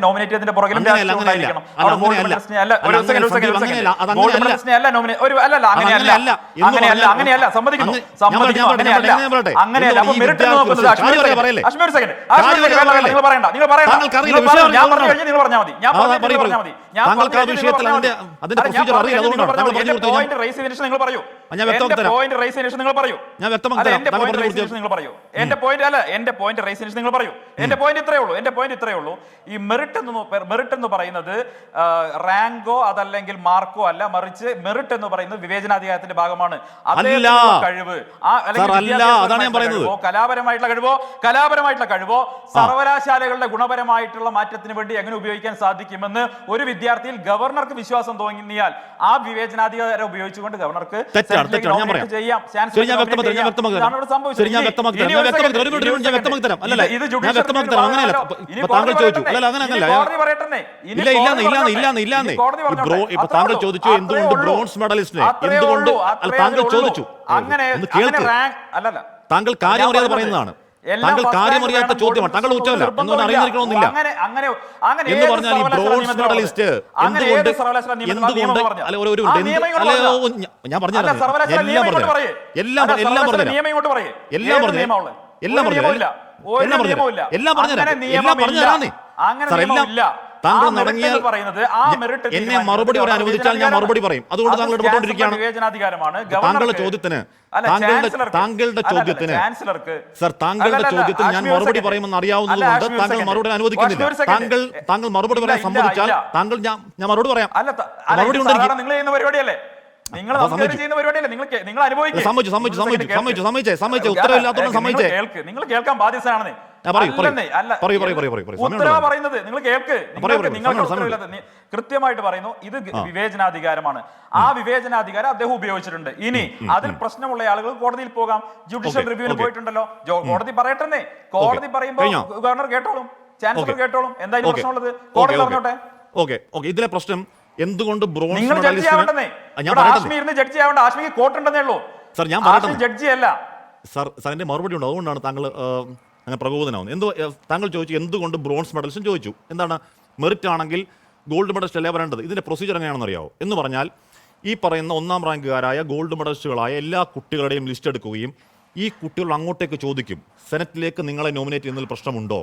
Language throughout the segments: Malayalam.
നോമിനേറ്റ് ചെയ്തതിന്റെ പുറകിലും അങ്ങനെയല്ല സമ്മതിക്കുന്നു. അങ്ങനെയല്ല. നിങ്ങൾ പറയണ്ട, നിങ്ങൾ ഞാൻ പറഞ്ഞു കഴിഞ്ഞാൽ നിങ്ങൾ പറഞ്ഞാൽ മതി. നിങ്ങൾ പറയൂ. എന്റെ പോയിന്റ് ഇത്രയേ ഉള്ളൂ. ഈ മെറിറ്റ് എന്ന് പറയുന്നത് റാങ്കോ അതല്ലെങ്കിൽ മാർക്കോ അല്ല, മറിച്ച് മെറിറ്റ് എന്ന് പറയുന്നത് വിവേചനാധികാരത്തിന്റെ ഭാഗമാണ്. കഴിവ് കലാപരമായിട്ടുള്ള കഴിവോ സർവകലാശാലകളുടെ ഗുണപരമായിട്ടുള്ള മാറ്റത്തിന് വേണ്ടി എങ്ങനെ ഉപയോഗിക്കാൻ സാധിക്കുമെന്ന് ഒരു വിദ്യാർത്ഥിയിൽ ഗവർണർക്ക് വിശ്വാസം തോന്നിയാൽ ആ വിവേചനാധികാരം ഉപയോഗിച്ചുകൊണ്ട് ഗവർണർക്ക് ചെയ്യാം. താങ്കൾ ചോദിച്ചു എന്തുകൊണ്ട് ബ്രോൺസ് മെഡലിസ്റ്റിനെ, എന്തുകൊണ്ട് താങ്കൾ ചോദിച്ചു. താങ്കൾ കാര്യം അറിയാതെ പറയുന്നതാണ്. താങ്കൾ കാര്യമറിയാത്ത ചോദ്യമാണ്. താങ്കൾ ഉച്ചമല്ല എന്നൊന്നും അറിഞ്ഞിരിക്കണമെന്നില്ല എന്ന് പറഞ്ഞാൽ ഈ ബ്രോൺസ് മെഡലിസ്റ്റ് എന്തുകൊണ്ട് അല്ല ഒരു ഞാൻ പറഞ്ഞുതരാം, താങ്കൾ നടങ്ങിയാൽ എന്നെ മറുപടി പറയാൻ അനുവദിച്ചാൽ ഞാൻ മറുപടി പറയും. അതുകൊണ്ട് താങ്കൾ ഇടപെട്ടുകൊണ്ടിരിക്കുകയാണ്. താങ്കളുടെ ചോദ്യത്തിന് സർ, താങ്കളുടെ ചോദ്യത്തിന് ഞാൻ മറുപടി പറയുമെന്ന് അറിയാവുന്നതുകൊണ്ട് താങ്കൾ മറുപടി അനുവദിക്കുന്നില്ല. താങ്കൾ മറുപടി പറയാൻ സമ്മതിച്ചാൽ ഞാൻ മറുപടി പറയാം. മറുപടി ഉണ്ടെങ്കിൽ ഉത്തരവില്ലാത്തോണ്ട് സമ്മതിച്ചേ. നിങ്ങൾ കേൾക്കാൻ ബാധ്യസ്ഥനാണ്. കൃത്യമായിട്ട് പറയുന്നു, ഇത് വിവേചനാധികാരമാണ്. ആ വിവേചനാധികാരം അദ്ദേഹം ഉപയോഗിച്ചിട്ടുണ്ട്. ഇനി അതിൽ പ്രശ്നമുള്ള ആളുകൾ കോടതിയിൽ പോകാം. ജുഡീഷ്യൽ റിവ്യൂവിന് പോയിട്ടുണ്ടല്ലോ. കോടതി പറയട്ടെ. കോടതി പറയുമ്പോൾ ഗവർണർ കേട്ടോളും, ചാൻസലർ കേട്ടോളും. എന്തായാലും പ്രശ്നമുള്ളത് കോടതി പറഞ്ഞോട്ടെ. ഇതിലെ പ്രശ്നം എന്തുകൊണ്ട് നിങ്ങൾ ജഡ്ജി ആവണ്ടെന്നേ. ആശ്മീരിന് ജഡ്ജി ആവേണ്ട, ആശ്മീർ കോർട്ടുണ്ടെന്നേ ഉള്ളൂ. ജഡ്ജി അല്ല സാർ. സാറിന്റെ മറുപടി ഉണ്ട്, അതുകൊണ്ടാണ് താങ്കൾ അങ്ങനെ പ്രകോപനാവുന്നത്. താങ്കൾ ചോദിച്ചു എന്തുകൊണ്ട് ബ്രോൺസ് മെഡലിസ്റ്റും ചോദിച്ചു. എന്താണ് മെറിറ്റ് ആണെങ്കിൽ ഗോൾഡ് മെഡലിസ്റ്റ് അല്ലേ വരേണ്ടത്? ഇതിന്റെ പ്രൊസീജിയർ എങ്ങനെയാണെന്ന് അറിയാവോ? എന്ന് പറഞ്ഞാൽ ഈ പറയുന്ന ഒന്നാം റാങ്കുകാരായ ഗോൾഡ് മെഡലിസ്റ്റുകളായ എല്ലാ കുട്ടികളുടെയും ലിസ്റ്റ് എടുക്കുകയും ഈ കുട്ടികൾ അങ്ങോട്ടേക്ക് ചോദിക്കും, സെനറ്റിലേക്ക് നിങ്ങളെ നോമിനേറ്റ് ചെയ്യുന്നതിൽ പ്രശ്നമുണ്ടോ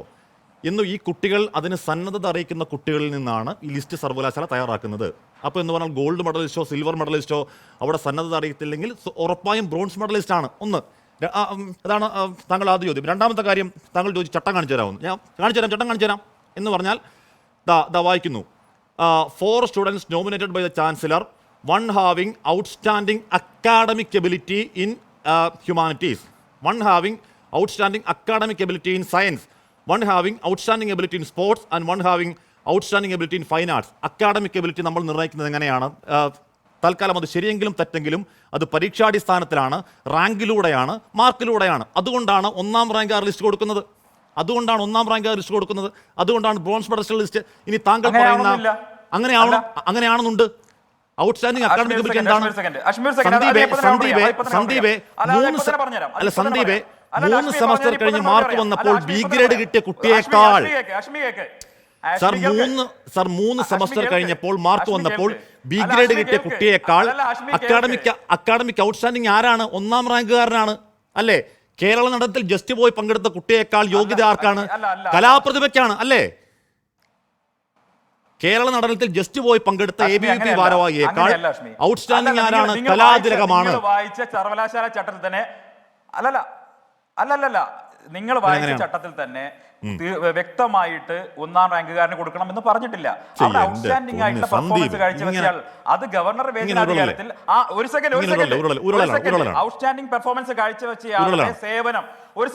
എന്ന്. ഈ കുട്ടികൾ അതിന് സന്നദ്ധത അറിയിക്കുന്ന കുട്ടികളിൽ നിന്നാണ് ഈ ലിസ്റ്റ് സർവകലാശാല തയ്യാറാക്കുന്നത്. അപ്പോൾ എന്ന് പറഞ്ഞാൽ ഗോൾഡ് മെഡലിസ്റ്റോ സിൽവർ മെഡലിസ്റ്റോ അവിടെ സന്നദ്ധത അറിയിത്തില്ലെങ്കിൽ ഉറപ്പായും ബ്രോൺസ് മെഡലിസ്റ്റ് ആണ്. അതാണ് താങ്കൾ ആദ്യ ചോദ്യം. രണ്ടാമത്തെ കാര്യം, താങ്കൾ ചോദിച്ചു ചട്ടം കാണിച്ചു തരാമെന്ന്. ഞാൻ ചട്ടം കാണിച്ചു തരാം എന്ന് പറഞ്ഞാൽ വായിക്കുന്നു. 4 students nominated by the chancellor, 1 having outstanding academic ability in humanities, 1 having outstanding academic ability in science, 1 having outstanding ability in sports, and 1 having outstanding ability in fine arts. Academic ability നമ്മൾ നിർണ്ണയിക്കുന്നത് എങ്ങനെയാണ്? തൽക്കാലം അത് ശരിയെങ്കിലും തെറ്റെങ്കിലും അത് പരീക്ഷാടിസ്ഥാനത്തിലാണ്, റാങ്കിലൂടെയാണ്, മാർക്കിലൂടെയാണ്. അതുകൊണ്ടാണ് ഒന്നാം റാങ്കാർ ലിസ്റ്റ് കൊടുക്കുന്നത്. അതുകൊണ്ടാണ് ബ്രോൺസ് മെഡലിസ്റ്റ് ലിസ്റ്റ്. ഇനി താങ്കൾ പറയുന്ന അങ്ങനെയാണെന്നുണ്ട്. ഔട്ട്സ്റ്റാൻഡിംഗ് അക്കാഡമിക് എബിലിറ്റി എന്താണ്? സന്ദീപേ 3 സെമസ്റ്റർ കഴിഞ്ഞ് മാർക്ക് വന്നപ്പോൾ ബി ഗ്രേഡ് കിട്ടിയ കുട്ടിയേക്കാൾ സർ 3 സെമസ്റ്റർ കഴിഞ്ഞപ്പോൾ മാർക്ക് വന്നപ്പോൾ ബി ഗ്രേഡ് കിട്ടിയ കുട്ടിയേക്കാൾ അക്കാഡമിക് ഔട്ട്സ്റ്റാൻഡിംഗ് ആരാണ്? ഒന്നാം റാങ്കുകാരനാണ് അല്ലേ? കേരള നടനത്തിൽ ജസ്റ്റ് പോയി പങ്കെടുത്ത കുട്ടിയേക്കാൾ യോഗ്യത ആർക്കാണ്? കലാപ്രതിഭയ്ക്കാണ് അല്ലേ? കേരള നടനത്തിൽ ജസ്റ്റ് പോയി പങ്കെടുത്ത ABVP ഭാരവാഹിയേക്കാൾ ഔട്ട്സ്റ്റാൻഡിംഗ് ആരാണ്? കലാതിലകമാണ്. സർവകലാശാല ചട്ടത്തിൽ തന്നെ നിങ്ങൾ വായിച്ച ചട്ടത്തിൽ തന്നെ വ്യക്തമായിട്ട് ഒന്നാം റാങ്കുകാരന് കൊടുക്കണം എന്ന് പറഞ്ഞിട്ടില്ല. അവിടെ ഔട്ട്സ്റ്റാൻഡിംഗ് ആയിട്ടുള്ള പെർഫോമൻസ് കാഴ്ചവെച്ചാൽ അത് ഗവർണർ വേതനാധികാരത്തിൽ ഔട്ട്സ്റ്റാൻഡിംഗ് പെർഫോമൻസ് കാഴ്ചവെച്ചയാളുടെ സേവനം ഒരു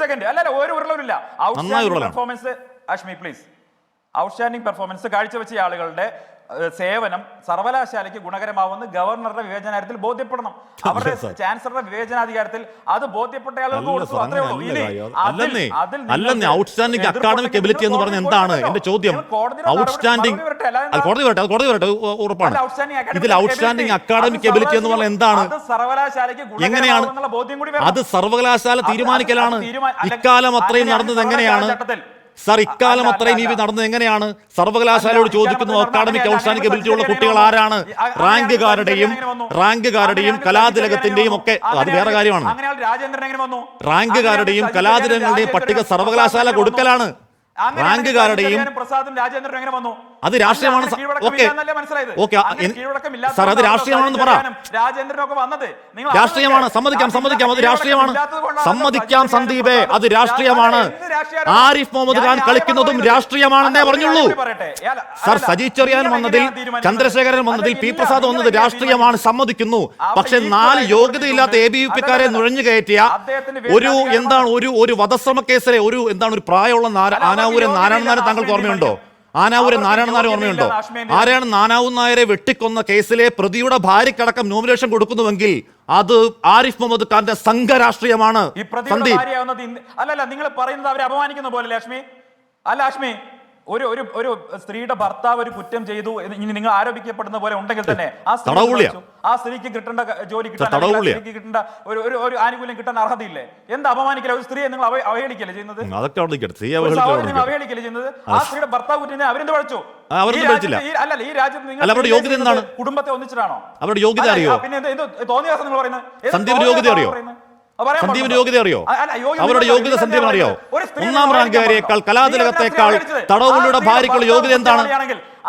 ഉരുളില്ല. ഔട്ട്സ്റ്റാൻഡിംഗ് പെർഫോമൻസ് അഷ്മി പ്ലീസ്. ഔട്ട്സ്റ്റാൻഡിംഗ് പെർഫോമൻസ് കാഴ്ചവെച്ച ആളുകളുടെ സേവനം സർവകലാശാലയ്ക്ക് ഗുണകരമാവുന്ന ഗവർണറുടെ വിവേചനാധികാരത്തിൽ ബോധ്യപ്പെടണം. അവരുടെ ചാൻസലറുടെ വിവേചനാധികാരത്തിൽ അത് ബോധ്യപ്പെട്ട ആളുകൾക്ക് കൊടുത്തു. അത്രേ ഉള്ളൂ. ഔട്ട്സ്റ്റാൻഡിംഗ് അക്കാഡമിക് എബിലിറ്റി എന്ന് പറഞ്ഞ എന്താണ് എന്റെ ചോദ്യം? ഔട്ട്സ്റ്റാൻഡിംഗ് കോടതി വരട്ടെ ഉറപ്പാണ്. ഇതിൽ ഔട്ട്സ്റ്റാൻഡിംഗ് അക്കാഡമിക് എബിലിറ്റി എന്ന് പറഞ്ഞാൽ എന്താണ്? എങ്ങനെയാണ് അത് സർവകലാശാല തീരുമാനിക്കലാണ്? ഇക്കാലം അത്രയും നടന്നത് എങ്ങനെയാണ്? സർ, ഇക്കാലം അത്രയും ഇവ നടന്നത് എങ്ങനെയാണ്? സർവകലാശാലയോട് ചോദിക്കുന്നു അക്കാഡമിക് ഔട്ട്സ്റ്റാൻഡിംഗ് എബിലിറ്റി ഉള്ള കുട്ടികൾ ആരാണ്? റാങ്കുകാരുടെയും കലാതിലകത്തിന്റെയും ഒക്കെ അത് വേറെ കാര്യമാണ്. റാങ്കുകാരുടെയും കലാതിലകങ്ങളുടെയും പട്ടിക സർവകലാശാല കൊടുക്കലാണ്. റാങ്കുകാരുടെയും അത് രാഷ്ട്രീയമാണ്. സാർ, അത് രാഷ്ട്രീയമാണെന്ന് പറ. രാഷ്ട്രീയമാണ്, സമ്മതിക്കാം. അത് രാഷ്ട്രീയമാണ്. സമ്മതിക്കാം സന്ദീപേ, അത് രാഷ്ട്രീയമാണ്. ആരിഫ് മുഹമ്മദ് ഖാൻ കളിക്കുന്നതും രാഷ്ട്രീയമാണെന്നേ പറഞ്ഞുള്ളൂ. സാർ, സജി ചെറിയാൻ വന്നതിൽ, ചന്ദ്രശേഖരൻ വന്നതിൽ, പി പ്രസാദ് വന്നത് രാഷ്ട്രീയമാണ്, സമ്മതിക്കുന്നു. പക്ഷെ 4 യോഗ്യതയില്ലാത്ത ABVP-ക്കാരെ നുഴഞ്ഞു കയറ്റിയ ഒരു വധശ്രമ കേസിലെ ഒരു പ്രായമുള്ള ആനാവൂരൻ നാരായണൻ നായർ താങ്കൾക്ക് ഓർമ്മയുണ്ടോ? ആനാവൂരൻ നാരായണൻ നായർ ഓർമ്മയുണ്ടോ? ആരാണ് നാനാവൂർ നായരെ വെട്ടിക്കൊന്ന കേസിലെ പ്രതിയുടെ ഭാര്യക്കടക്കം നോമിനേഷൻ കൊടുക്കുന്നുവെങ്കിൽ അത് ആരിഫ് മുഹമ്മദ് ഖാന്റെ സംഘരാഷ്ട്രീയമാണ്. അല്ലല്ല, നിങ്ങൾ പറയുന്നത് അവരെ അപമാനിക്കുന്ന പോലെ ലക്ഷ്മി. അല്ല ലക്ഷ്മി, ഒരു സ്ത്രീയുടെ ഭർത്താവ് ഒരു കുറ്റം ചെയ്തു ഇനി നിങ്ങൾ ആരോപിക്കപ്പെടുന്ന പോലെ ഉണ്ടെങ്കിൽ തന്നെ ആ സ്ത്രീക്ക് കിട്ടേണ്ട ജോലി കിട്ടാൻ, സ്ത്രീക്ക് കിട്ടേണ്ട ഒരു ആനുകൂല്യം കിട്ടാൻ അർഹതയില്ലേ? എന്താ അപമാനിക്കല? ഒരു സ്ത്രീയെ നിങ്ങൾ അവഹേളിക്കല്ലേ ചെയ്യുന്നത്? അവഹേളിക്കല്ലേ ചെയ്യുന്നത്? ആ സ്ത്രീയുടെ ഭർത്താവ് കുറ്റം അവരെന്ത് പഴിച്ചു? അല്ലല്ല, ഈ രാജ്യത്ത് നിങ്ങൾ കുടുംബത്തെ ഒന്നിച്ചിട്ടാണോ? അവരുടെ യോഗ്യത അറിയോ? പിന്നെ തോന്നിയ നിങ്ങൾ പറയുന്നത് സന്ദീപിന്റെ യോഗ്യത അറിയോ? സന്ദീപിന്റെ യോഗ്യത അറിയോ? അവരുടെ യോഗ്യത സന്ദീപിന് അറിയോ? 1ാം റാങ്കുകാരേക്കാൾ കലാതിലകത്തേക്കാൾ തടവുകളുടെ ഭാര്യക്കുള്ള യോഗ്യത എന്താണ്?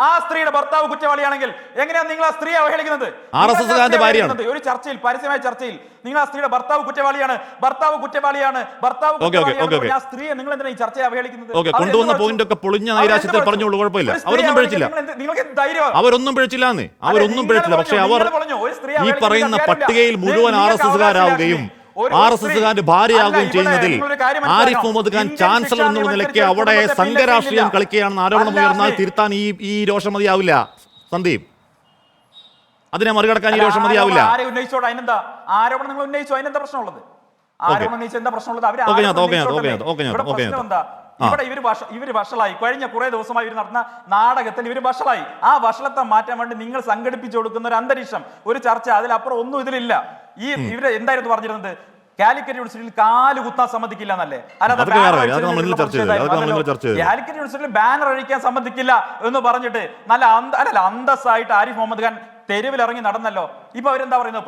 ആ സ്ത്രീയുടെ ഭർത്താവ് കുറ്റവാളിയാണെങ്കിൽ എങ്ങനെയാണ് നിങ്ങൾ ആ സ്ത്രീയെ അവഹേളിക്കുന്നത്? RSSകാരന്റെ ഭാര്യയാണ്. ഒരു ചർച്ചയിൽ, പരസ്യമായ ചർച്ചയിൽ നിങ്ങൾ ആ സ്ത്രീയുടെ ഭർത്താവ് കുറ്റവാളിയാണ് ആ സ്ത്രീയെ നിങ്ങൾ എന്തിനാണ് ഈ ചർച്ചയെ അവഹേളിക്കുന്നത്? കൊണ്ടുവന്ന പോയിന്റ് ഒക്കെ പൊളിഞ്ഞ നൈരാശ്യത്തിൽ പറഞ്ഞോളൂ, കുഴപ്പമില്ല. അവരൊന്നും പിഴച്ചില്ല. അവരൊന്നും പിഴച്ചില്ല. പക്ഷെ അവർ ഈ പറയുന്ന പട്ടികയിൽ മുഴുവൻ RSSകാരാവുകയും RSSകാരന്റെ ഭാര്യയാകുകയും ചെയ്യുന്നതിൽ ആരിഫ് മുഹമ്മദ് ഖാൻ ചാൻസലർ എന്നുള്ള നിലയ്ക്ക് അവിടെ സംഘരാഷ്ട്രീയം കളിക്കുകയാണെന്ന് ആരോപണം ഉയർന്നാൽ തിരുത്താൻ ഈ രോഷം മതിയാവില്ല സന്ദീപ്. അതിനെ മറികടക്കാൻ ഈ രോഷം മതിയാവില്ല. ആരോപണം നിങ്ങൾ ഉന്നയിച്ചോ, അതിനെന്താ പ്രശ്നമുള്ളത്? ഇവിടെ ഇവര് വഷളായി. കഴിഞ്ഞ കുറെ ദിവസമായി ഇവർ നടന്ന നാടകത്തിൽ ഇവര് വഷളായി. ആ വഷളത്തെ മാറ്റാൻ വേണ്ടി നിങ്ങൾ സംഘടിപ്പിച്ചു കൊടുക്കുന്ന ഒരു അന്തരീക്ഷം, ഒരു ചർച്ച, അതിലപ്പുറം ഒന്നും ഇതിലില്ല. ഇവര് എന്തായിരുന്നു പറഞ്ഞിരുന്നത്? കാലിക്കറ്റ് യൂണിവേഴ്സിറ്റിയിൽ കാല് കുത്താൻ സമ്മതിക്കില്ല എന്നല്ലേ? അല്ലാതെ കാലിക്കറ്റ് യൂണിവേഴ്സിറ്റിയിൽ ബാനർ അഴിക്കാൻ സമ്മതിക്കില്ല എന്ന് പറഞ്ഞിട്ട് നല്ല അന്തസ്സായിട്ട് ആരിഫ് മുഹമ്മദ് ഖാൻ തെരുവിലിറങ്ങി നടന്നല്ലോ. ഇപ്പൊ അവരെന്താ പറയുന്നത്?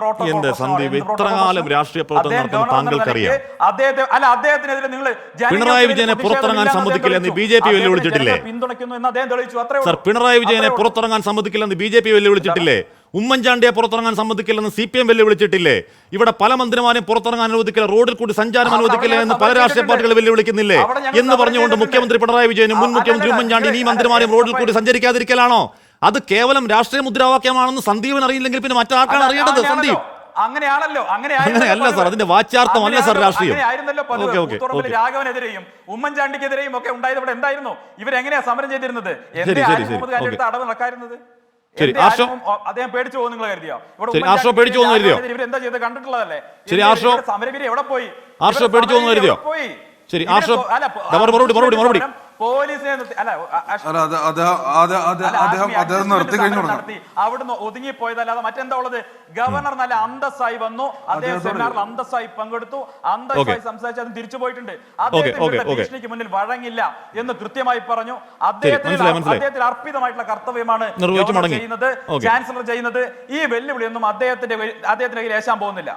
അദ്ദേഹത്തിനെതിരെ നിങ്ങൾ പിണറായി വിജയനെ പുറത്തിറങ്ങാൻ സമ്മതിക്കില്ലെന്ന് BJP വെല്ലുവിളിച്ചിട്ടില്ലേ? പിന്തുണയ്ക്കുന്നു എന്ന് അദ്ദേഹം തെളിയിച്ചു. സർ, പിണറായി വിജയനെ പുറത്തിറങ്ങാൻ സമ്മതിക്കില്ലെന്ന് BJP വെല്ലുവിളിച്ചിട്ടില്ലേ? ഉമ്മൻചാണ്ടിയെ പുറത്തിറങ്ങാൻ സമ്മതിക്കില്ലെന്ന് CPM വെല്ലുവിളിച്ചിട്ടില്ലേ? ഇവിടെ പല മന്ത്രിമാരെയും പുറത്തിറങ്ങാൻ അനുവദിക്കില്ല, റോഡിൽ കൂടി സഞ്ചാരം അനുവദിക്കില്ല എന്ന് പല രാഷ്ട്രീയ പാർട്ടികൾ വെല്ലുവിളിക്കുന്നില്ലേ? എന്ന് പറഞ്ഞുകൊണ്ട് മുഖ്യമന്ത്രി പിണറായി വിജയനും മുൻ മുഖ്യമന്ത്രി ഉമ്മൻചാണ്ടി ഈ മന്ത്രിമാരെയും റോഡിൽ കൂടി സഞ്ചരിക്കാതിരിക്കലാണോ? അത് കേവലം രാഷ്ട്രീയ മുദ്രാവാക്യമാണെന്ന് സന്ദീപിന് അറിയില്ലെങ്കിൽ പിന്നെ മറ്റാർക്കാണ് അറിയേണ്ടത്? സന്ദീപ്, അങ്ങനെയല്ല സാർ, അതിന്റെ വാച്യാർത്ഥമല്ല സാർ രാഷ്ട്രീയം. രാഘവനെതിരെയും ഉമ്മൻചാണ്ടിക്കെതിരെയും ഒക്കെ ഉണ്ടായത് ഇവിടെ എന്തായിരുന്നു? ഇവരെങ്ങനെയാ സമരം ചെയ്തിരുന്നത്? അടവ് നടക്കായിരുന്നത്? അദ്ദേഹം പേടിച്ചു പോകും നിങ്ങൾ കരുതിയോ? ഇവരെന്താ ചെയ്ത് കണ്ടിട്ടുള്ളതല്ലേ? സമരവീര് എവിടെ പോയി? പോയി ശരി, മറുപടി അവിടുന്ന് ഒതുങ്ങിപ്പോയതല്ലാതെ മറ്റെന്താ ഉള്ളത്? ഗവർണർ നല്ല അന്തസ്സായി വന്നു, അദ്ദേഹം സെമിനാറിൽ അന്തസ്സായി പങ്കെടുത്തു, അന്തസ്സായി സംസാരിച്ച് അതും തിരിച്ചു പോയിട്ടുണ്ട്. അദ്ദേഹത്തിന്റെ ഭീഷണിക്ക് മുന്നിൽ വഴങ്ങില്ല എന്ന് കൃത്യമായി പറഞ്ഞു. അദ്ദേഹത്തിന് അർപ്പിതമായിട്ടുള്ള കർത്തവ്യമാണ് ചെയ്യുന്നത്, ചാൻസലർ ചെയ്യുന്നത്. ഈ വെല്ലുവിളിയൊന്നും അദ്ദേഹത്തിന്റെ കയ്യിൽ ഏശാൻ പോകുന്നില്ല.